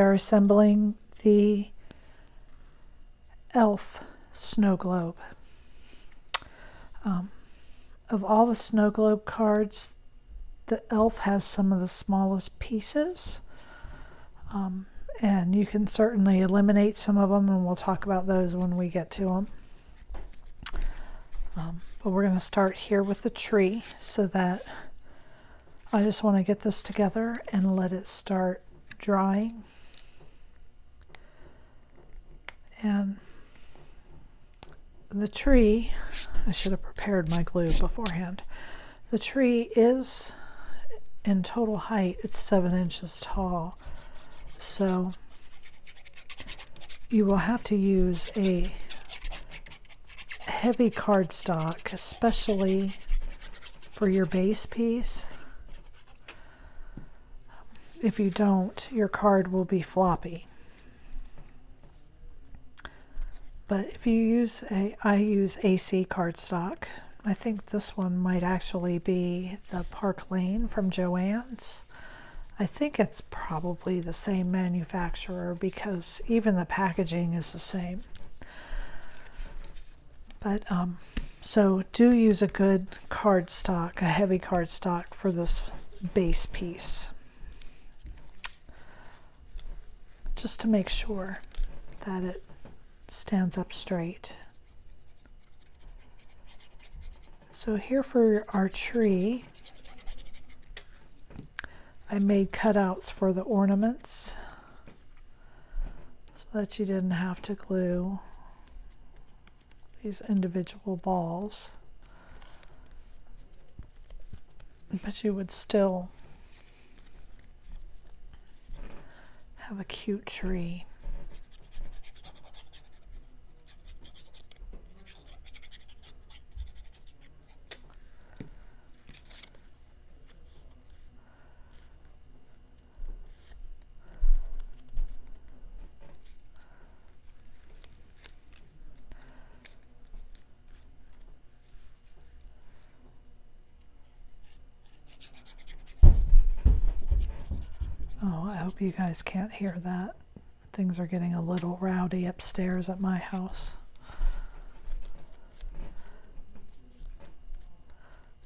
Are assembling the elf snow globe. Of all the snow globe cards, the elf has some of the smallest pieces, and you can certainly eliminate some of them, and we'll talk about those when we get to them. But we're going to start here with the tree, so that I just want to get this together and let it start drying. And the tree, I should have prepared my glue beforehand. The tree is, in total height, it's 7 inches tall. So you will have to use a heavy cardstock, especially for your base piece. If you don't, your card will be floppy. But if you use I use AC cardstock. I think this one might actually be the Park Lane from Joann's. I think it's probably the same manufacturer because even the packaging is the same. But so do use a good cardstock, a heavy cardstock for this base piece, just to make sure that it stands up straight. So here for our tree, I made cutouts for the ornaments so that you didn't have to glue these individual balls, but you would still have a cute tree. Oh, I hope you guys can't hear that. Things are getting a little rowdy upstairs at my house.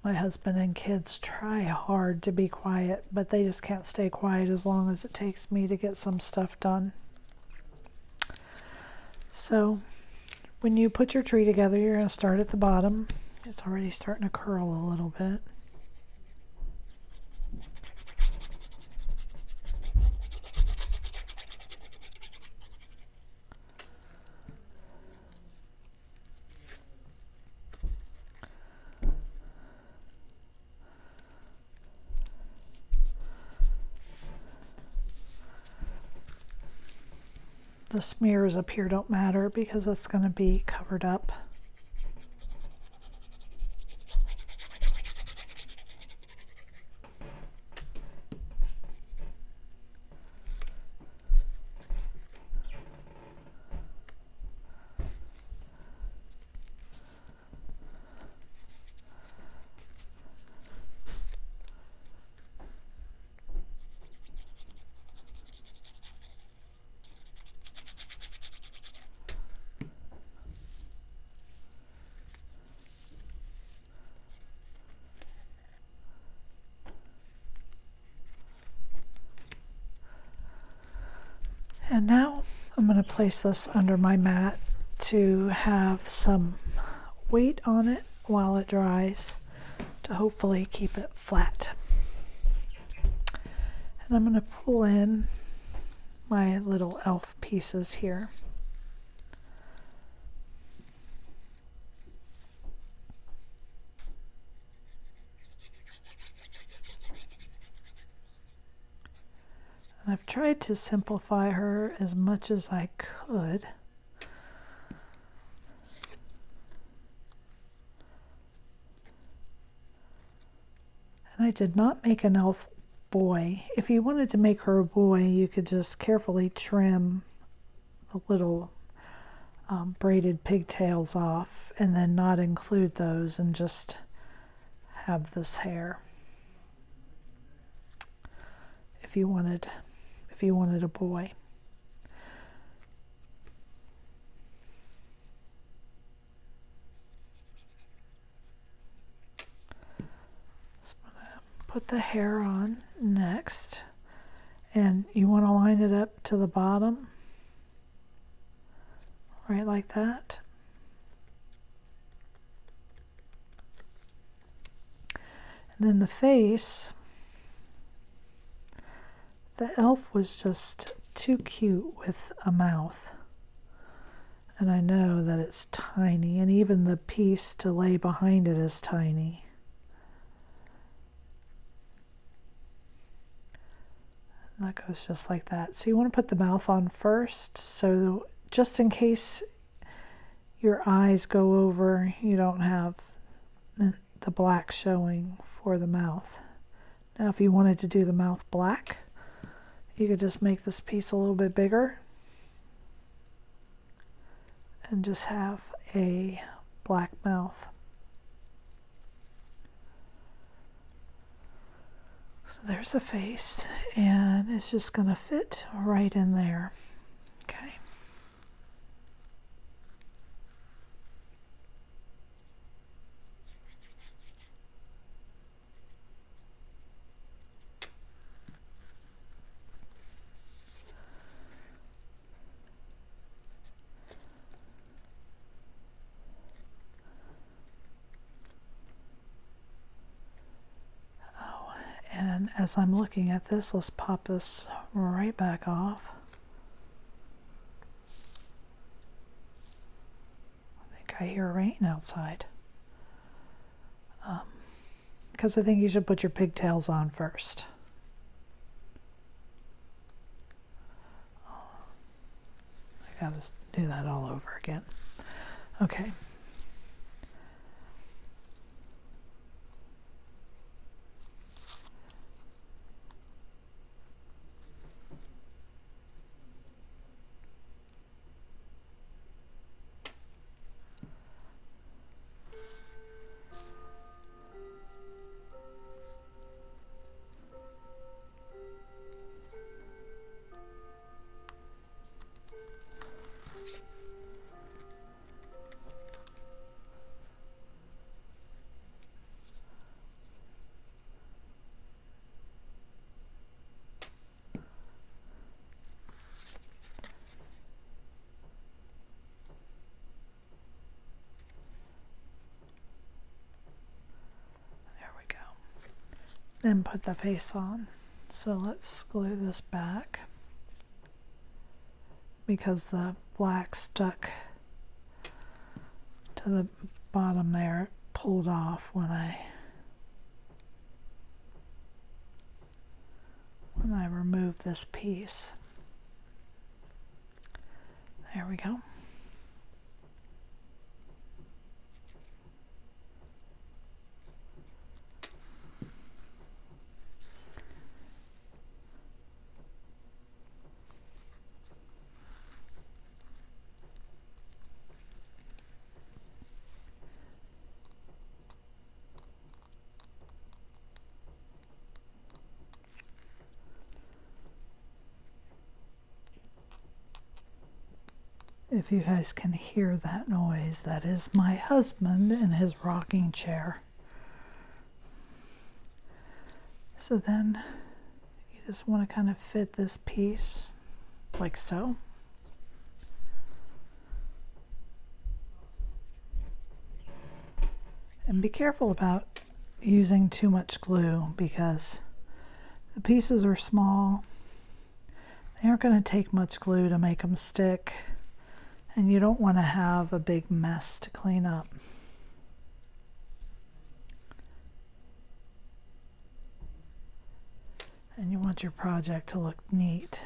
My husband and kids try hard to be quiet, but they just can't stay quiet as long as it takes me to get some stuff done. So when you put your tree together, you're going to start at the bottom. It's already starting to curl a little bit. The smears up here don't matter because it's going to be covered up. And now I'm going to place this under my mat to have some weight on it while it dries to hopefully keep it flat. And I'm going to pull in my little elf pieces here. And I've tried to simplify her as much as I could. And I did not make an elf boy. If you wanted to make her a boy, you could just carefully trim the little braided pigtails off and then not include those and just have this hair. If you wanted a boy. put the hair on next, and you want to line it up to the bottom, right like that. And then the face, the elf was just too cute with a mouth. And I know that it's tiny, and even the piece to lay behind it is tiny. And that goes just like that. So you want to put the mouth on first, so just in case your eyes go over, you don't have the black showing for the mouth. Now if you wanted to do the mouth black, you could just make this piece a little bit bigger and just have a black mouth. So there's the face, and it's just going to fit right in there. Okay. And as I'm looking at this, let's pop this right back off. I think I hear rain outside. Because I think you should put your pigtails on first. I gotta do that all over again. Okay. Then put the face on. So let's glue this back because the black stuck to the bottom there. It pulled off when I removed this piece. There we go. If you guys can hear that noise, that is my husband in his rocking chair. So then you just want to kind of fit this piece like so. And be careful about using too much glue because the pieces are small. They aren't going to take much glue to make them stick. And you don't want to have a big mess to clean up. And you want your project to look neat.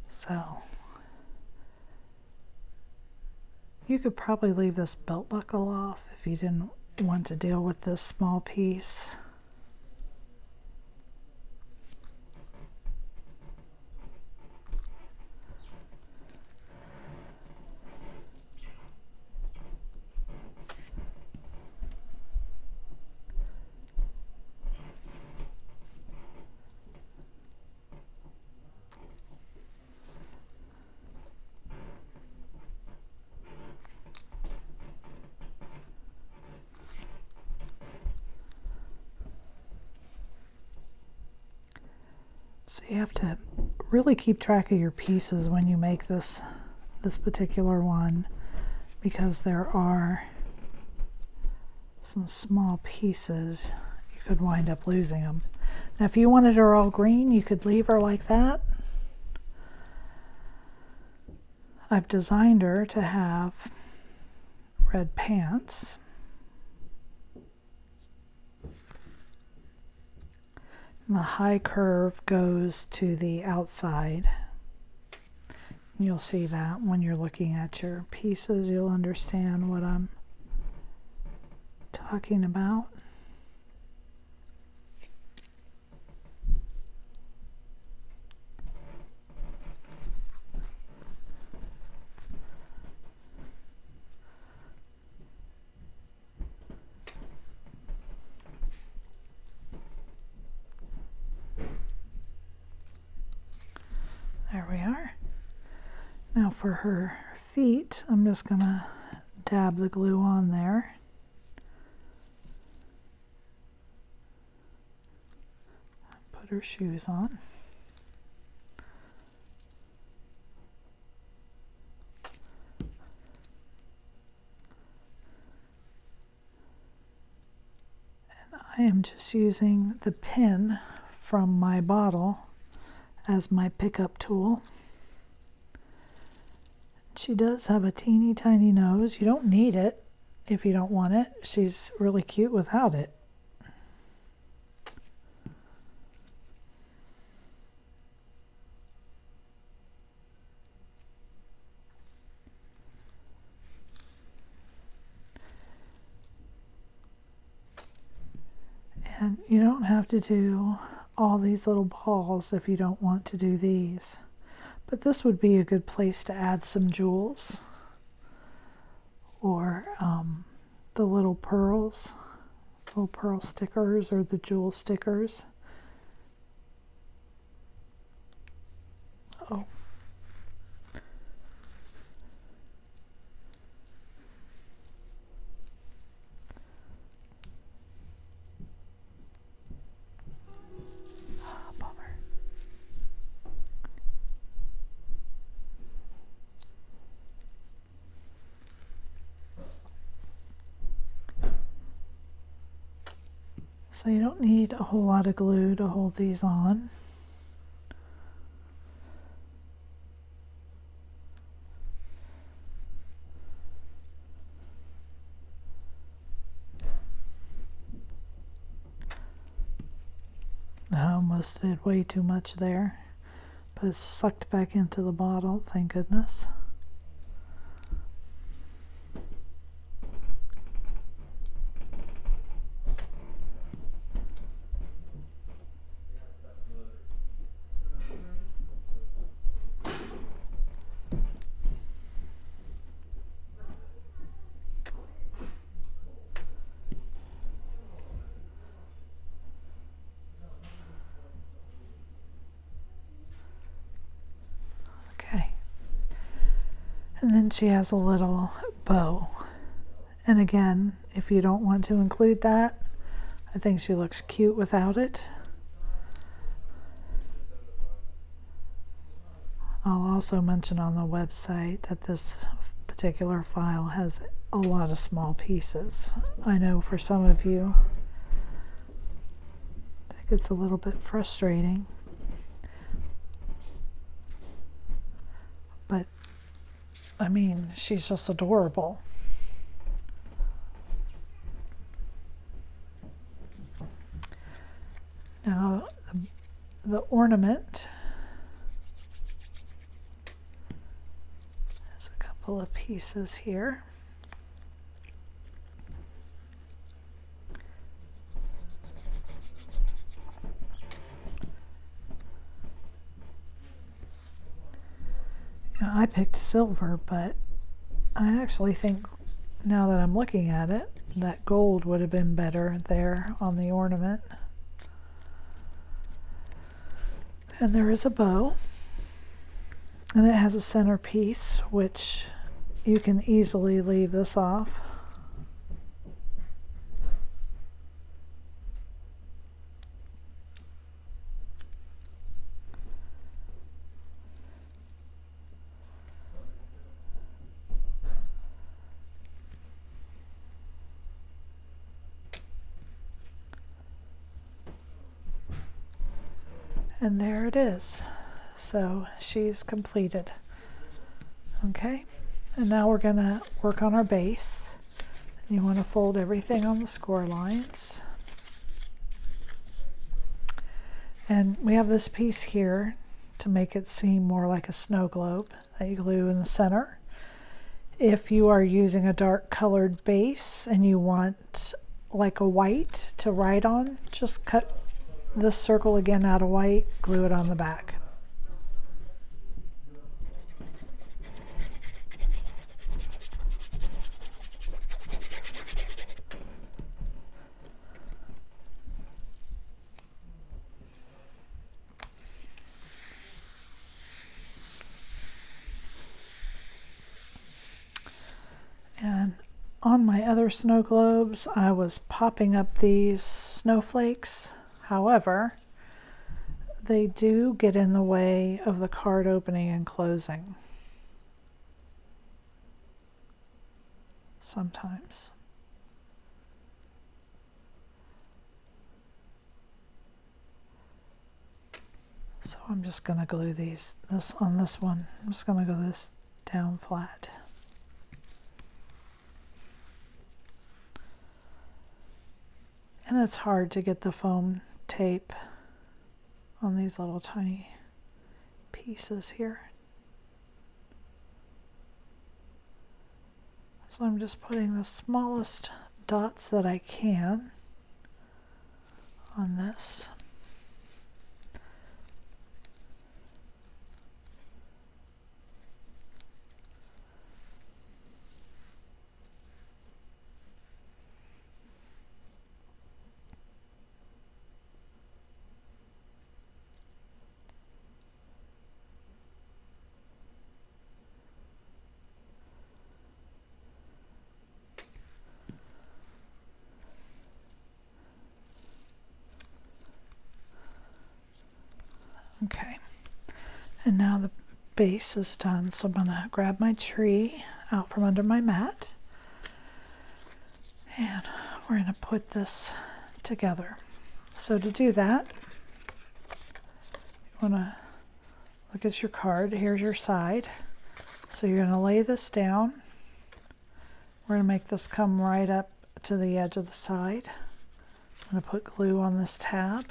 So you could probably leave this belt buckle off if you didn't want to deal with this small piece. you have to really keep track of your pieces when you make this particular one, because there are some small pieces you could wind up losing them. Now if you wanted her all green, you could leave her like that. I've designed her to have red pants. And the high curve goes to the outside. You'll see that when you're looking at your pieces, you'll understand what I'm talking about. There we are. Now for her feet, I'm just going to dab the glue on there. Put her shoes on. And I am just using the pin from my bottle as my pickup tool. She does have a teeny tiny nose. You don't need it if you don't want it. She's really cute without it. And you don't have to do all these little balls if you don't want to do these. But this would be a good place to add some jewels, or the little pearls, little pearl stickers, or the jewel stickers. Oh. So you don't need a whole lot of glue to hold these on. I almost did way too much there, but it's sucked back into the bottle, thank goodness. And then she has a little bow. And again, if you don't want to include that, I think she looks cute without it. I'll also mention on the website that this particular file has a lot of small pieces. I know for some of you that gets a little bit frustrating, but I mean, she's just adorable. Now, the ornament has a couple of pieces here. I picked silver, but I actually think, now that I'm looking at it, that gold would have been better there on the ornament. And there is a bow, and it has a centerpiece, which you can easily leave this off. And there it is. So she's completed. Okay, and now we're going to work on our base. You want to fold everything on the score lines. And we have this piece here to make it seem more like a snow globe that you glue in the center. If you are using a dark colored base and you want like a white to write on, just cut this circle again out of white, glue it on the back. And on my other snow globes, I was popping up these snowflakes. However, they do get in the way of the card opening and closing sometimes. So I'm just going to glue this on this one. I'm just going to glue this down flat. And it's hard to get the foam tape on these little tiny pieces here. So I'm just putting the smallest dots that I can on this. Okay, and now the base is done, so I'm going to grab my tree out from under my mat, and we're going to put this together. So to do that, you want to look at your card. Here's your side. So you're going to lay this down. We're going to make this come right up to the edge of the side. I'm going to put glue on this tab.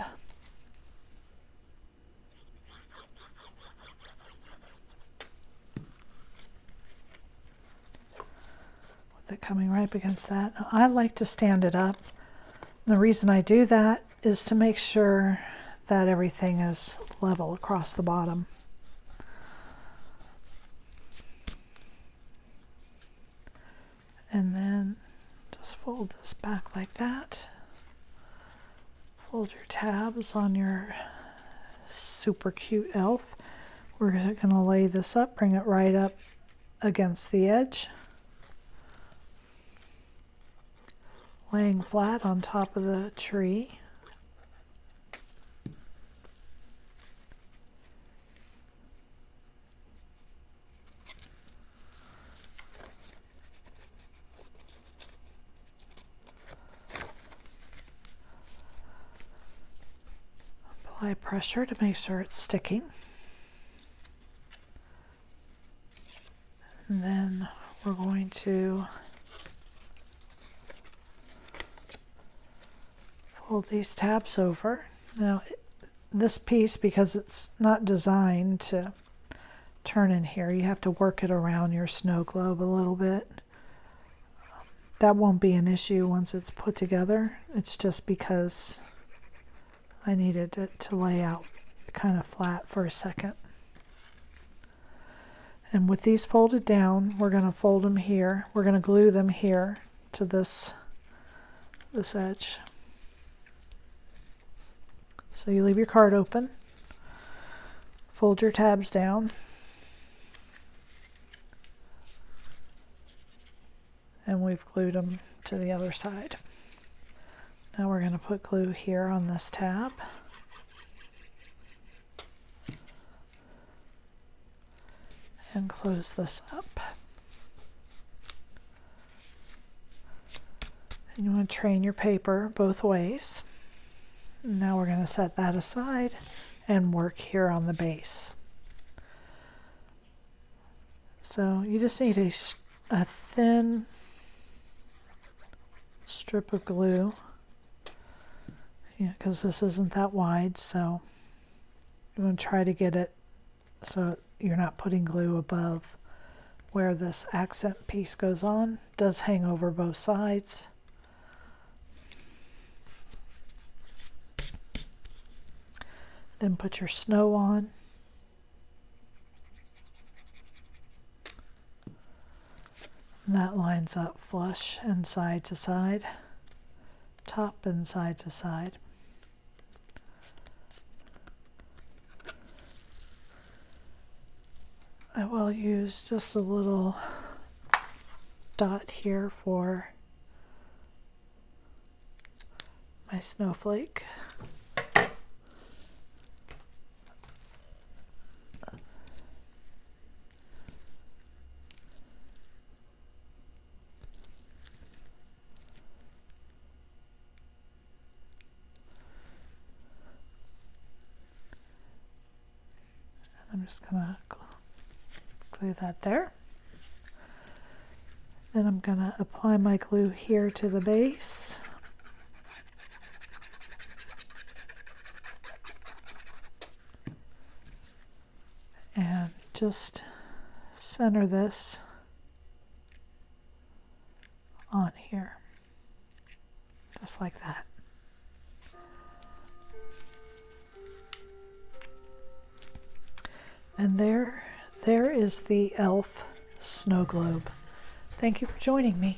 With it coming right up against that. Now, I like to stand it up. The reason I do that is to make sure that everything is level across the bottom. And then just fold this back like that. Fold your tabs on your super cute elf. We're going to lay this up, bring it right up against the edge. Laying flat on top of the tree. Apply pressure to make sure it's sticking. And then we're going to fold these tabs over. Now this piece, because it's not designed to turn in here, you have to work it around your snow globe a little bit. That won't be an issue once it's put together. It's just because I needed it to lay out kind of flat for a second. And with these folded down, we're going to fold them here. We're going to glue them here to this edge. So you leave your card open, fold your tabs down, and we've glued them to the other side. Now we're going to put glue here on this tab. And close this up. And you want to train your paper both ways. Now we're going to set that aside, and work here on the base. So you just need a thin strip of glue, because this isn't that wide, so you want to try to get it so you're not putting glue above where this accent piece goes on. It does hang over both sides. Then put your snow on. And that lines up flush and side to side, top and side to side. I will use just a little dot here for my snowflake. I'm just gonna glue that there. Then I'm gonna apply my glue here to the base. And just center this on here, just like that. And there is the elf snow globe. Thank you for joining me.